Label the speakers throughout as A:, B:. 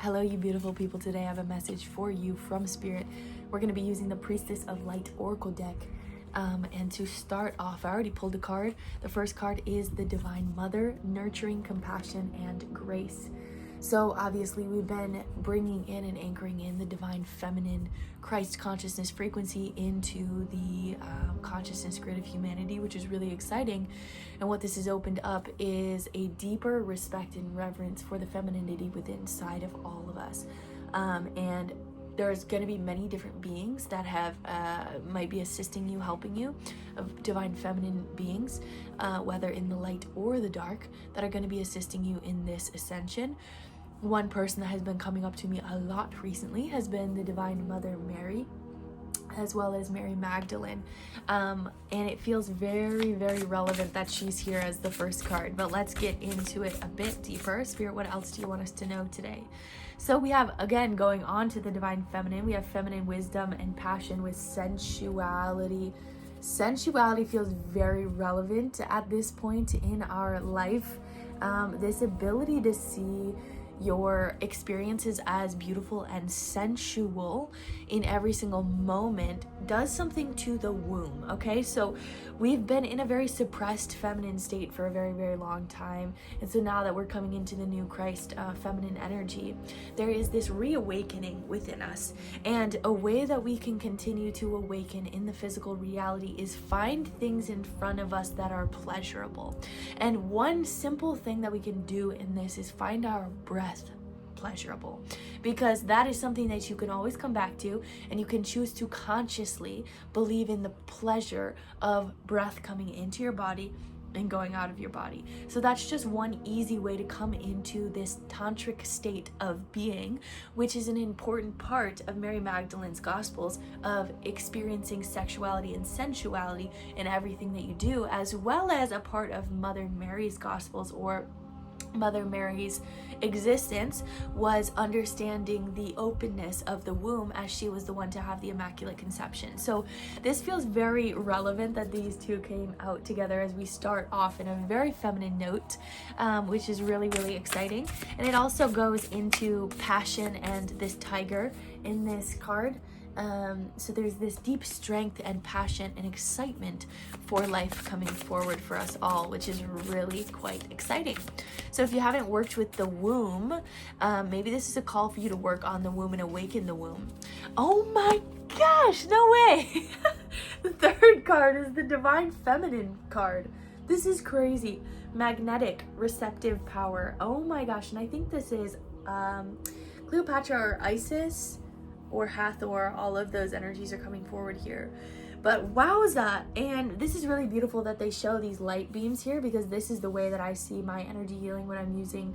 A: Hello, you beautiful people. Today I have a message for you from Spirit. We're going to be using the Priestess of Light Oracle deck. And to start off, I already pulled a card. The first card is the Divine Mother, nurturing, compassion, and grace. So obviously we've been bringing in and anchoring in the divine feminine Christ consciousness frequency into the consciousness grid of humanity, which is really exciting. And what this has opened up is a deeper respect and reverence for the femininity within inside of all of us. And there's going to be many different beings that have might be assisting you, helping you, of divine feminine beings, whether in the light or the dark, that are going to be assisting you in this ascension. One person that has been coming up to me a lot recently has been the Divine Mother Mary, as well as Mary Magdalene. And it feels very, very relevant that she's here as the first card. But let's get into it a bit deeper. Spirit, what else do you want us to know today? So we have, again, going on to the divine feminine, we have feminine wisdom and passion with sensuality. Sensuality feels very relevant at this point in our life. This ability to see your experiences as beautiful and sensual in every single moment does something to the womb. Okay, so we've been in a very suppressed feminine state for a very, very long time, and so now that we're coming into the new Christ feminine energy, there is this reawakening within us. And a way that we can continue to awaken in the physical reality is find things in front of us that are pleasurable. And one simple thing that we can do in this is find our breath pleasurable, because that is something that you can always come back to, and you can choose to consciously believe in the pleasure of breath coming into your body and going out of your body. So that's just one easy way to come into this tantric state of being, which is an important part of Mary Magdalene's Gospels of experiencing sexuality and sensuality in everything that you do, as well as a part of Mother Mary's Gospels, or Mother Mary's existence was understanding the openness of the womb, as she was the one to have the Immaculate Conception. So this feels very relevant that these two came out together as we start off in a very feminine note, which is really, really exciting. And it also goes into passion and this tiger in this card. So there's this deep strength and passion and excitement for life coming forward for us all, which is really quite exciting. So if you haven't worked with the womb, maybe this is a call for you to work on the womb and awaken the womb. Oh my gosh, no way! The third card is the Divine Feminine card. This is crazy. Magnetic, receptive power. Oh my gosh, and I think this is Cleopatra or Isis or Hathor. All of those energies are coming forward here. But wowza! And this is really beautiful that they show these light beams here, because this is the way that I see my energy healing when I'm using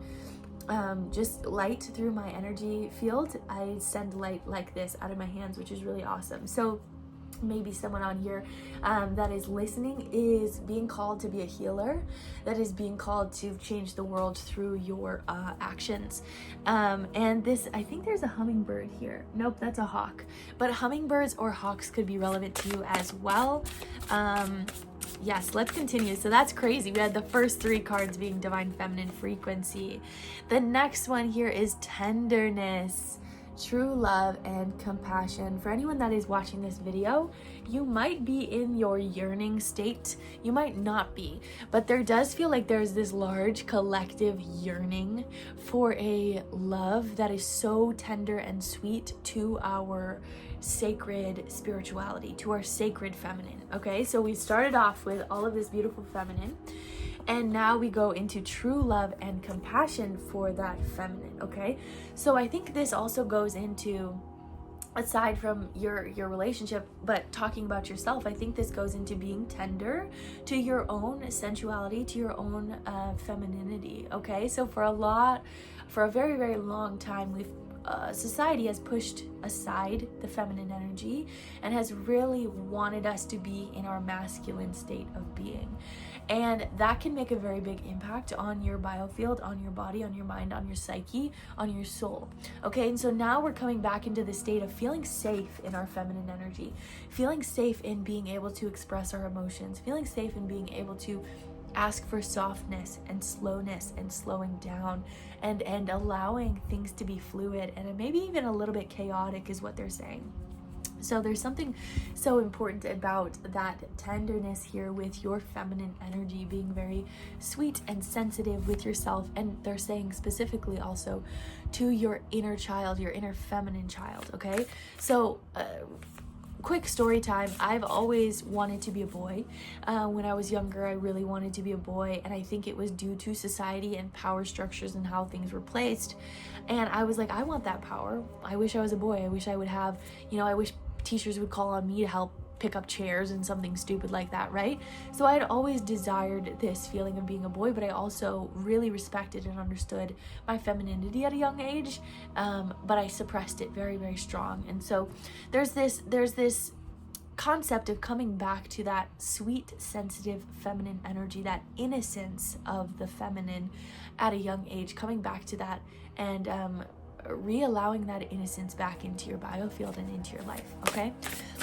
A: just light through my energy field. I send light like this out of my hands, which is really awesome. So maybe someone on here that is listening is being called to be a healer, that is being called to change the world through your actions. And this, I think there's a hummingbird here. Nope, that's a hawk. But hummingbirds or hawks could be relevant to you as well. Yes, let's continue. So that's crazy. We had the first three cards being divine feminine frequency. The next one here is tenderness, true love, and compassion. For anyone that is watching this video, you might be in your yearning state, you might not be, but there does feel like there's this large collective yearning for a love that is so tender and sweet to our sacred spirituality, to our sacred feminine. Okay, so we started off with all of this beautiful feminine, and now we go into true love and compassion for that feminine. Okay, so I think this also goes into, aside from your relationship, but talking about yourself, I think this goes into being tender to your own sensuality, to your own femininity. Okay, so for a very, very long time, society has pushed aside the feminine energy and has really wanted us to be in our masculine state of being. And that can make a very big impact on your biofield, on your body, on your mind, on your psyche, on your soul. Okay, and so now we're coming back into the state of feeling safe in our feminine energy, feeling safe in being able to express our emotions, feeling safe in being able to ask for softness and slowness and slowing down and allowing things to be fluid and maybe even a little bit chaotic is what they're saying. So there's something so important about that tenderness here with your feminine energy, being very sweet and sensitive with yourself. And they're saying specifically also to your inner child, your inner feminine child, okay? So quick story time. I've always wanted to be a boy. When I was younger, I really wanted to be a boy, and I think it was due to society and power structures and how things were placed. And I was like, I want that power. I wish I was a boy. I wish I would have, I wish teachers would call on me to help pick up chairs and something stupid like that, right? So I had always desired this feeling of being a boy, but I also really respected and understood my femininity at a young age, but I suppressed it very, very strong. And so there's this concept of coming back to that sweet, sensitive, feminine energy, that innocence of the feminine at a young age, coming back to that and re-allowing that innocence back into your biofield and into your life. Okay,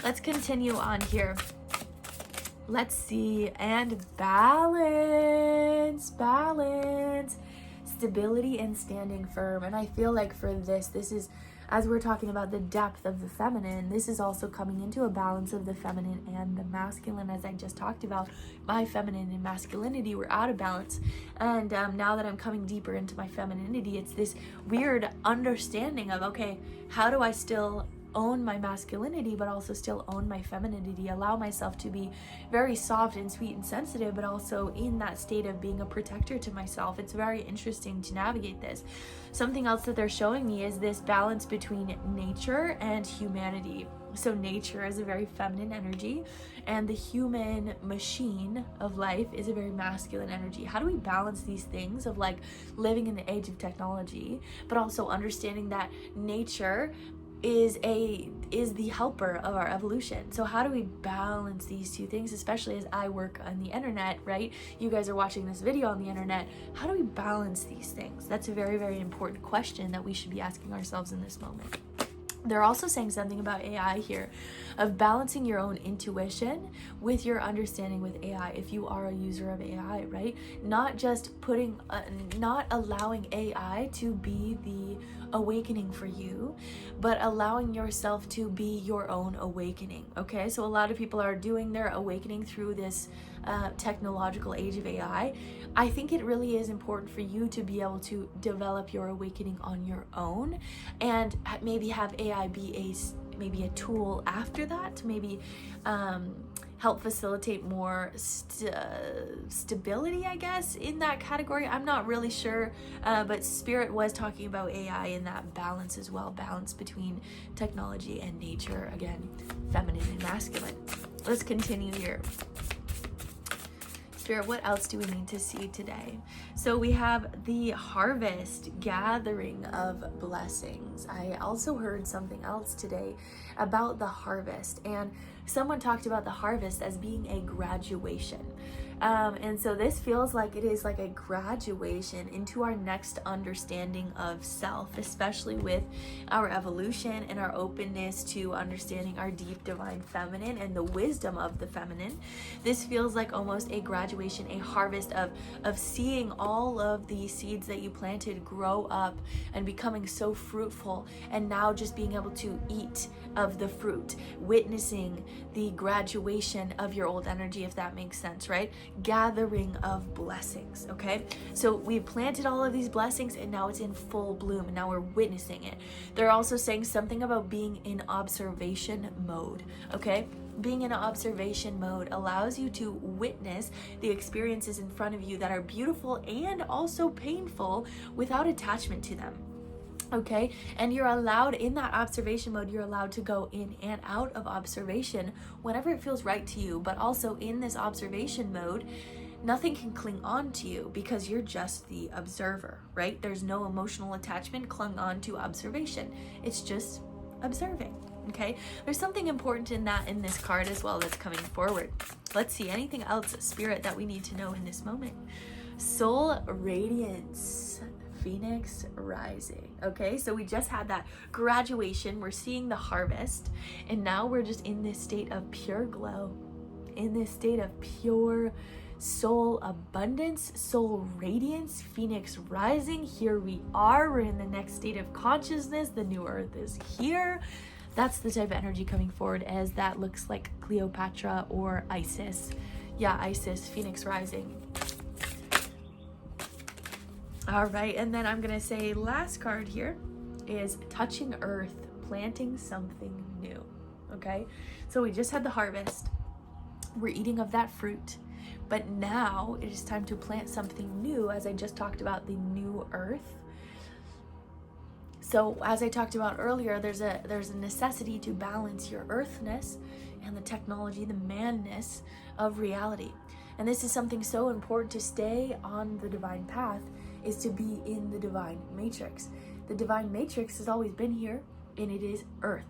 A: let's continue on here. Let's see. And balance, stability and standing firm. And I feel like for this is, as we're talking about the depth of the feminine, this is also coming into a balance of the feminine and the masculine. As I just talked about, my feminine and masculinity were out of balance. And now that I'm coming deeper into my femininity, it's this weird understanding of, okay, how do I still own my masculinity but also still own my femininity, allow myself to be very soft and sweet and sensitive, but also in that state of being a protector to myself. It's very interesting to navigate this. Something else that they're showing me is this balance between nature and humanity. So nature is a very feminine energy, and the human machine of life is a very masculine energy. How do we balance these things of like living in the age of technology, but also understanding that nature is the helper of our evolution? So how do we balance these two things, especially as I work on the internet, right? You guys are watching this video on the internet. How do we balance these things? That's a very, very important question that we should be asking ourselves in this moment. They're also saying something about AI here, of balancing your own intuition with your understanding with AI, if you are a user of AI, right? Not just not allowing AI to be the awakening for you, but allowing yourself to be your own awakening, okay? So a lot of people are doing their awakening through this technological age of AI. I think it really is important for you to be able to develop your awakening on your own, and maybe have AI be maybe a tool after that, maybe help facilitate more stability, I guess, in that category. I'm not really sure, but Spirit was talking about AI in that balance as well, balance between technology and nature, again, feminine and masculine. Let's continue here. Spirit, what else do we need to see today? So we have the harvest, gathering of blessings. I also heard something else today about the harvest, and someone talked about the harvest as being a graduation. And so this feels like it is like a graduation into our next understanding of self, especially with our evolution and our openness to understanding our deep divine feminine and the wisdom of the feminine. This feels like almost a graduation, a harvest of seeing all of the seeds that you planted grow up and becoming so fruitful, and now just being able to eat of the fruit, witnessing the graduation of your old energy, if that makes sense, right? Gathering of blessings, okay? So we've planted all of these blessings, and now it's in full bloom, and now we're witnessing it. They're also saying something about being in observation mode, okay? Being in observation mode allows you to witness the experiences in front of you that are beautiful and also painful without attachment to them. Okay, and you're allowed in that observation mode, you're allowed to go in and out of observation whenever it feels right to you. But also in this observation mode, nothing can cling on to you because you're just the observer, right? There's no emotional attachment clung on to observation. It's just observing. Okay, there's something important in that in this card as well that's coming forward. Let's see, anything else, Spirit, that we need to know in this moment? Soul radiance. Phoenix rising. Okay, so we just had that graduation, we're seeing the harvest, and now we're just in this state of pure glow, in this state of pure soul abundance, soul radiance, phoenix rising. Here we are. We're in the next state of consciousness. The new earth is here. That's the type of energy coming forward, as that looks like Cleopatra or Isis. Yeah, Isis, phoenix rising. All right, and then I'm gonna say last card here is touching earth, planting something new. Okay, so we just had the harvest. We're eating of that fruit, but now it is time to plant something new, as I just talked about the new earth. So as I talked about earlier, there's a necessity to balance your earthness and the technology, the manness of reality. And this is something so important to stay on the divine path, is to be in the divine matrix. The divine matrix has always been here, and it is earth.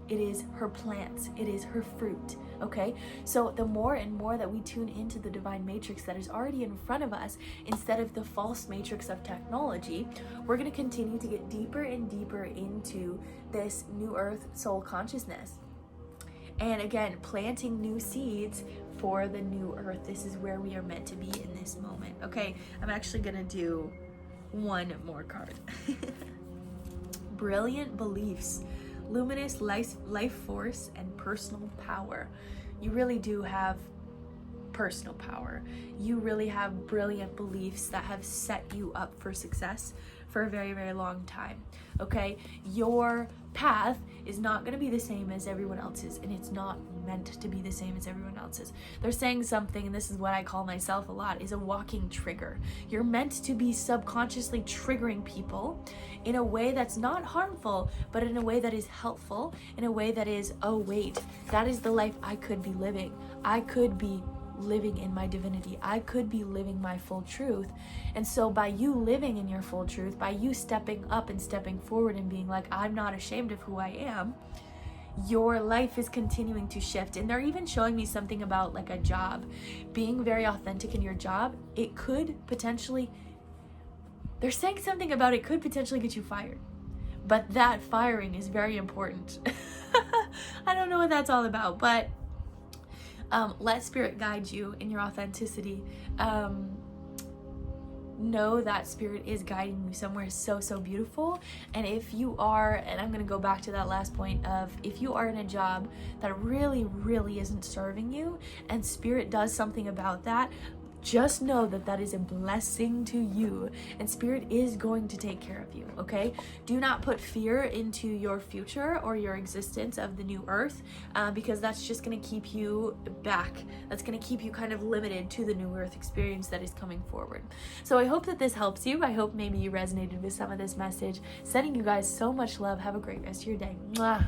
A: It is her plants. It is her fruit. Okay? So the more and more that we tune into the divine matrix that is already in front of us, instead of the false matrix of technology, we're going to continue to get deeper and deeper into this new earth soul consciousness. And again, planting new seeds for the new earth. This is where we are meant to be in this moment. Okay, I'm actually going to do one more card. Brilliant beliefs, luminous life force, and personal power. You really do have personal power. You really have brilliant beliefs that have set you up for success for a very, very long time. Okay, your path is not going to be the same as everyone else's, and it's not meant to be the same as everyone else's. They're saying something, and this is what I call myself a lot, is a walking trigger. You're meant to be subconsciously triggering people in a way that's not harmful, but in a way that is helpful, in a way that is, oh wait, that is the life I could be living. I could be living in my divinity. I could be living my full truth. And so by you living in your full truth, by you stepping up and stepping forward and being like, I'm not ashamed of who I am, your life is continuing to shift. And they're even showing me something about like a job, being very authentic in your job. It could potentially, they're saying something about it could potentially get you fired, but that firing is very important. I don't know what that's all about, but let spirit guide you in your authenticity. Know that spirit is guiding you somewhere so beautiful. And if you are, and I'm going to go back to that last point of, if you are in a job that really isn't serving you, and spirit does something about that, just know that that is a blessing to you, and spirit is going to take care of you. Okay, do not put fear into your future or your existence of the new earth, because that's just going to keep you back. That's going to keep you kind of limited to the new earth experience that is coming forward. So I hope that this helps you. I hope maybe you resonated with some of this message. Sending you guys so much love. Have a great rest of your day. Mwah.